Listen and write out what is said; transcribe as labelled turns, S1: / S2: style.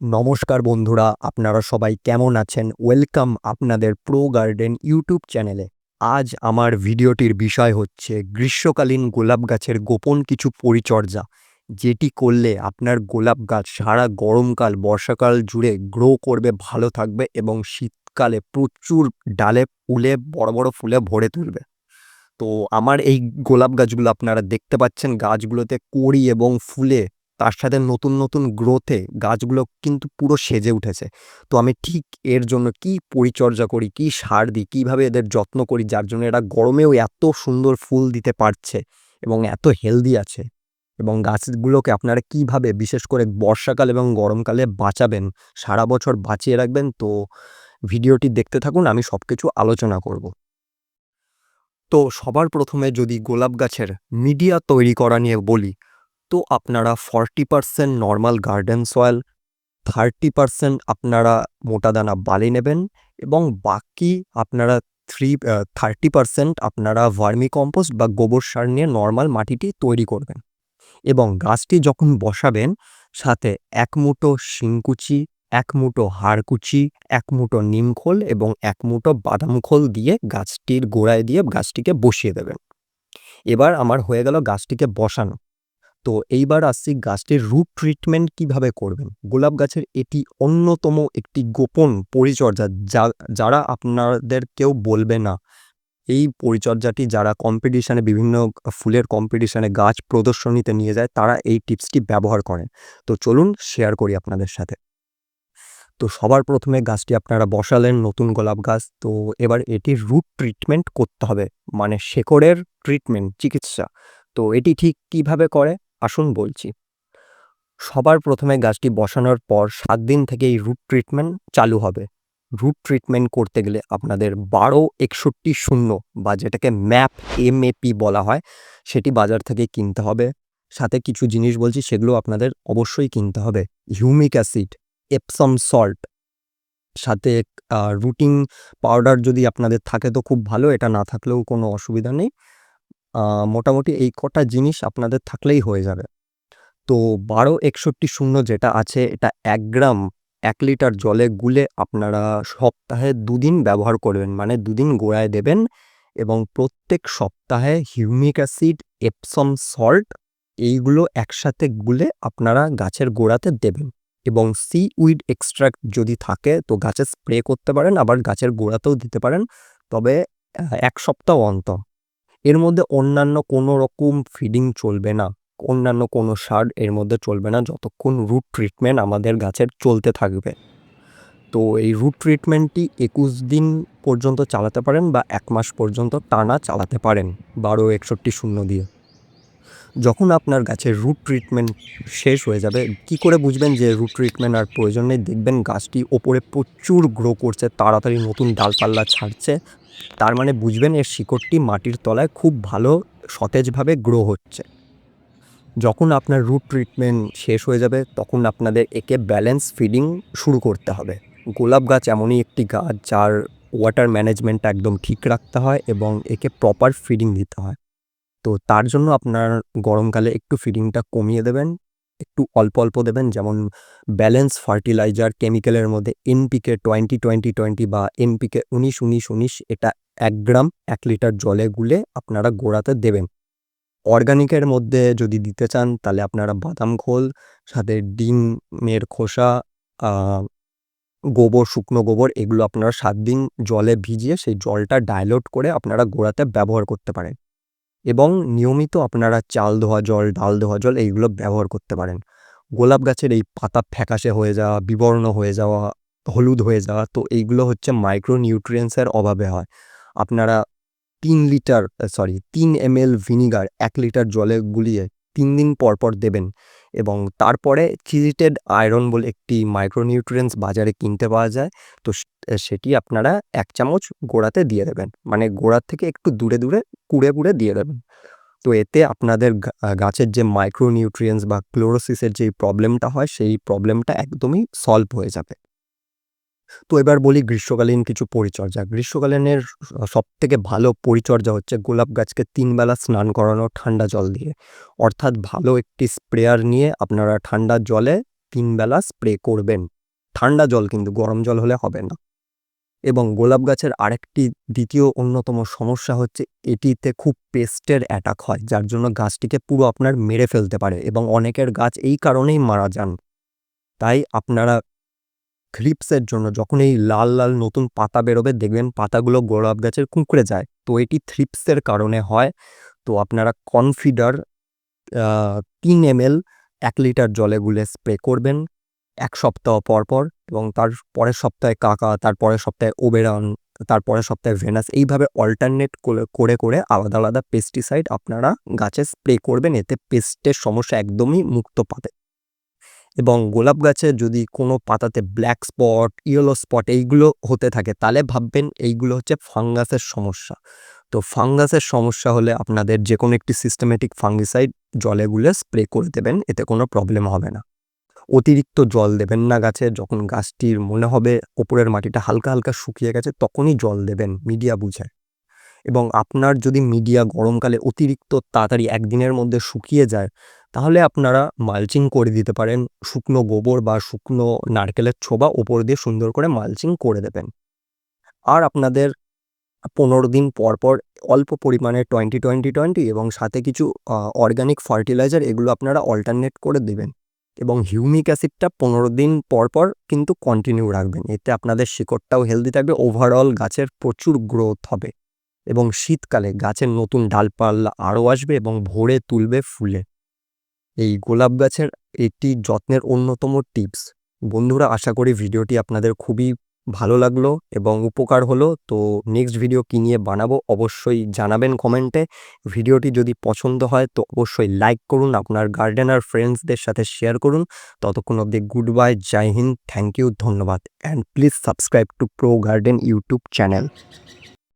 S1: নমস্কার বন্ধুরা, আপনারা সবাই কেমন আছেন? ওয়েলকাম আপনাদের প্রো গার্ডেন ইউটিউব চ্যানেলে। আজ আমার ভিডিওটির বিষয় হচ্ছে গ্রীষ্মকালীন গোলাপ গাছের গোপন কিছু পরিচর্যা, যেটি করলে আপনার গোলাপ গাছ সারা গরমকাল, বর্ষাকাল জুড়ে গ্রো করবে, ভালো থাকবে এবং শীতকালে প্রচুর ডালে ফুলে বড়, বড় ফুলে ভরে তুলবে। তো আমার এই গোলাপ গাছগুলো আপনারা দেখতে পাচ্ছেন, গাছগুলোতে কড়ি এবং ফুলে তার সাথে নতুন, নতুন গ্রোথে গাছগুলো কিন্তু পুরো সেজে উঠেছে। তো আমি ঠিক এর জন্য কি পরিচর্যা করি, কি সার দিই, কিভাবে এদের যত্ন করি যার জন্য এরা গরমেও এত সুন্দর ফুল দিতে পারছে এবং এত হেলদি আছে, এবং গাছগুলোকে আপনারা কিভাবে বিশেষ করে বর্ষাকাল এবং গরমকালে বাঁচাবেন, সারা বছর বাঁচিয়ে রাখবেন। তো ভিডিওটি দেখতে থাকুন, আমি সবকিছু আলোচনা করব। তো সবার প্রথমে যদি গোলাপ গাছের মিডিয়া তৈরি করা নিয়ে বলি, তো আপনারা 40% নর্মাল গার্ডেন সয়েল, 30% আপনারা মোটা দানা বালি নেবেন এবং বাকি আপনারা 30% আপনারা ভার্মি কম্পোস্ট বা গোবর সার নিয়ে নর্মাল মাটিটি তৈরি করবেন। এবং গাছটি যখন বসাবেন, সাথে ১ মুঠো শিংকুচি, ১ মুঠো হাড়কুচি, ১ মুঠো নিমখোল এবং ১ মুঠো বাদাম খোল দিয়ে গাছটির গোড়ায় দিয়ে গাছটিকে বসিয়ে দেবেন। এবার আমার হয়ে গেল গাছটিকে বসানো। তো এইবার আসছি গাছটির রুট ট্রিটমেন্ট কিভাবে করবেন। গোলাপ গাছের এটি অন্যতম একটি গোপন পরিচর্যা, যারা আপনাদের কেউ বলবে না। এই পরিচর্যাটি যারা কম্পিটিশনে, বিভিন্ন ফুলের কম্পিটিশনে গাছ প্রদর্শনীতে নিয়ে যায়, তারা এই টিপসটি ব্যবহার করেন। তো চলুন শেয়ার করি আপনাদের সাথে। তো সবার প্রথমে গাছটি আপনারা বসালেন, নতুন গোলাপ গাছ। তো এবার এটির রুট ট্রিটমেন্ট করতে হবে, মানে শেকড়ের ট্রিটমেন্ট, চিকিৎসা। তো এটি ঠিক কিভাবে করে আসুন বলছি। সবার প্রথমে গাছটি বসানোর পর ৭ দিন থেকে এই রুট ট্রিটমেন্ট চালু হবে। রুট ট্রিটমেন্ট করতে গেলে আপনাদের ১২৬১০ বা যেটাকে MAP বলা হয়, সেটি বাজার থেকে কিনতে হবে। সাথে কিছু জিনিস বলছি, সেগুলো আপনাদের অবশ্যই কিনতে হবে। হিউমিক অ্যাসিড, এপসম সল্ট, সাথে রুটিং পাউডার যদি আপনাদের থাকে তো খুব ভালো, এটা না থাকলেও কোনো অসুবিধা নেই। মোটামুটি এই কটা জিনিস আপনাদের থাকলেই হয়ে যাবে। তো ১২৬১০ যেটা আছে, এটা ১ গ্রাম ১ লিটার জলে গুলে আপনারা সপ্তাহে ২ দিন ব্যবহার করবেন, মানে ২ দিন গোড়ায় দেবেন। এবং প্রত্যেক সপ্তাহে হিউমিক অ্যাসিড, এপসম সল্ট এইগুলো একসাথে গুলে আপনারা গাছের গোড়াতে দেবেন। এবং সিউইড এক্সট্রাক্ট যদি থাকে তো গাছে স্প্রে করতে পারেন, আবার গাছের গোড়াতেও দিতে পারেন, তবে ১ সপ্তাহ অন্তর। এর মধ্যে অন্যান্য কোনো রকম ফিডিং চলবে না, অন্যান্য কোনো সার এর মধ্যে চলবে না, যতক্ষণ রুট ট্রিটমেন্ট আমাদের গাছের চলতে থাকবে। তো এই রুট ট্রিটমেন্টটি ২১ দিন পর্যন্ত চালাতে পারেন বা ১ মাস পর্যন্ত টানা চালাতে পারেন ১২৬১০ দিয়ে। যখন আপনার গাছের রুট ট্রিটমেন্ট শেষ হয়ে যাবে, কি করে বুঝবেন যে রুট ট্রিটমেন্ট আর প্রয়োজন নেই? দেখবেন গাছটি ওপরে প্রচুর গ্রো করছে, তাড়াতাড়ি নতুন ডালপাল্লা ছাড়ছে, তার মানে বুঝবেন এর শিকড়টি মাটির তলায় খুব ভালো সতেজভাবে গ্রো হচ্ছে। যখন আপনার রুট ট্রিটমেন্ট শেষ হয়ে যাবে, তখন আপনাদের একে ব্যালেন্স ফিডিং শুরু করতে হবে। গোলাপ গাছ এমনই একটি গাছ যার ওয়াটার ম্যানেজমেন্টটা একদম ঠিক রাখতে হয় এবং একে প্রপার ফিডিং দিতে হয়। তো তার জন্য আপনার গরমকালে একটু ফিডিংটা কমিয়ে দেবেন, একটু অল্প, অল্প দেবেন। যেমন ব্যালেন্স ফার্টিলাইজার কেমিক্যালের মধ্যে NPK 20-20-20 বা NPK 19-19-19, এটা ১ গ্রাম ১ লিটার জলে গুলে আপনারা গোড়াতে দেবেন। অর্গানিকের মধ্যে যদি দিতে চান তাহলে আপনারা বাদাম খোল, সাথে ডিমের খোসা, আ গোবর, শুকনো গোবর, এগুলো আপনারা ৭ দিন জলে ভিজিয়ে সেই জলটা ডাইলিউট করে আপনারা গোড়াতে ব্যবহার করতে পারেন। এবং নিয়মিত আপনারা চাল ধোয়া জল, ডাল ধোয়া জল এইগুলো ব্যবহার করতে পারেন। গোলাপ গাছের এই পাতা ফ্যাকাশে হয়ে যাওয়া, বিবর্ণ হয়ে যাওয়া, হলুদ হয়ে যাওয়া, তো এইগুলো হচ্ছে মাইক্রো নিউট্রিয়েন্টসের অভাবে হয়। আপনারা ৩ ml ভিনিগার ১ লিটার জলে গুলিয়ে ৩ দিন পর, পর দেবেন। এবং তারপরে চিলিটেড আয়রন বলে একটি মাইক্রো নিউট্রিয়েন্টস বাজারে কিনতে পাওয়া যায়। তো সেটি আপনারা ১ চামচ গোড়াতে দিয়ে দেবেন। মানে গোড়ার থেকে একটু দূরে, দূরে কুড়ে দিয়ে দেবেন। তো এতে আপনাদের গাছের যে মাইক্রো নিউট্রিয়েন্টস বা ক্লোরোসিসের যেই প্রবলেমটা হয়, সেই প্রবলেমটা একদমই সলভ হয়ে যাবে। তো এবার বলি গ্রীষ্মকালীন কিছু পরিচর্যা। গ্রীষ্মকালীনের সবথেকে ভালো পরিচর্যা হচ্ছে গোলাপ গাছকে ৩ বেলা স্নান করানো ঠান্ডা জল দিয়ে। অর্থাৎ ভালো একটি স্প্রেয়ার নিয়ে আপনারা ঠান্ডা জলে 3 বেলা স্প্রে করবেন। ঠান্ডা জল কিন্তু, গরম জল হলে হবে না। এবং গোলাপ গাছের আরেকটি দ্বিতীয় অন্যতম সমস্যা হচ্ছে এটিতে খুব পেস্টের অ্যাটাক হয়, যার জন্য গাছটিকে পুরো আপনার মেরে ফেলতে পারে এবং অনেকের গাছ এই কারণেই মারা যান। তাই আপনারা থ্রিপসের জন্য যখন এই লাল লাল নতুন পাতা বেরোবে দেখবেন পাতাগুলো গোলাপ গাছের কুঁকড়ে যায়, তো এটি থ্রিপসের কারণে হয়। তো আপনারা কনফিডার 3 ml 1 লিটার জলে গুলে স্প্রে করবেন 1 সপ্তাহ পর পর, এবং তার পরের সপ্তাহে কাকা, তার পরের সপ্তাহে ওবেরন, তার পরের সপ্তাহে ভেনাস, এইভাবে অল্টারনেট করে করে আলাদা আলাদা পেস্টিসাইড আপনারা গাছে স্প্রে করবেন। এতে পেস্টের সমস্যা একদমই মুক্ত পাবে। এবং গোলাপ গাছে যদি কোনো পাতাতে ব্ল্যাক স্পট, ইয়েলো স্পট এইগুলো হতে থাকে, তাহলে ভাববেন এইগুলো হচ্ছে ফাঙ্গাসের সমস্যা। তো ফাঙ্গাসের সমস্যা হলে আপনাদের যে কোনো একটি সিস্টেমেটিক ফাঙ্গিসাইড জলে গুলে স্প্রে করে দেবেন, এতে কোনো প্রবলেম হবে না। অতিরিক্ত জল দেবেন না গাছে। যখন গাছটির মনে হবে ওপরের মাটিটা হালকা হালকা শুকিয়ে গেছে, তখনই জল দেবেন মিডিয়া বুঝে। এবং আপনার যদি মিডিয়া গরমকালে অতিরিক্ত তাড়াতাড়ি একদিনের মধ্যে শুকিয়ে যায়, তাহলে আপনারা মালচিং করে দিতে পারেন। শুকনো গোবর বা শুকনো নারকেলের ছোবা ওপর দিয়ে সুন্দর করে মালচিং করে দেবেন। আর আপনাদের 15 দিন পর পর অল্প পরিমাণে 20-20-20 এবং সাথে কিছু অর্গানিক ফার্টিলাইজার, এগুলো আপনারা অল্টারনেট করে দেবেন। এবং হিউমিক অ্যাসিডটা 15 দিন পর পর কিন্তু কন্টিনিউ রাখবেন। এতে আপনাদের শিকড়টাও হেলদি থাকবে, ওভারঅল গাছের প্রচুর গ্রোথ হবে। এবং শীতকালে গাছের নতুন ডালপালা আরও আসবে এবং ভরে তুলবে ফুলে। এই গোলাপ গাছের একটি যত্নের অন্যতম টিপস। বন্ধুরা, আশা করি ভিডিওটি আপনাদের খুবই ভালো লাগলো এবং উপকার হলো। তো নেক্সট ভিডিও কী নিয়ে বানাবো অবশ্যই জানাবেন কমেন্টে। ভিডিওটি যদি পছন্দ হয় তো অবশ্যই লাইক করুন, আপনার গার্ডেনার ফ্রেন্ডসদের সাথে শেয়ার করুন। ততক্ষণ অবধি good bye, Jai Hind, thank you, ধন্যবাদ, and please subscribe to Pro Garden YouTube channel.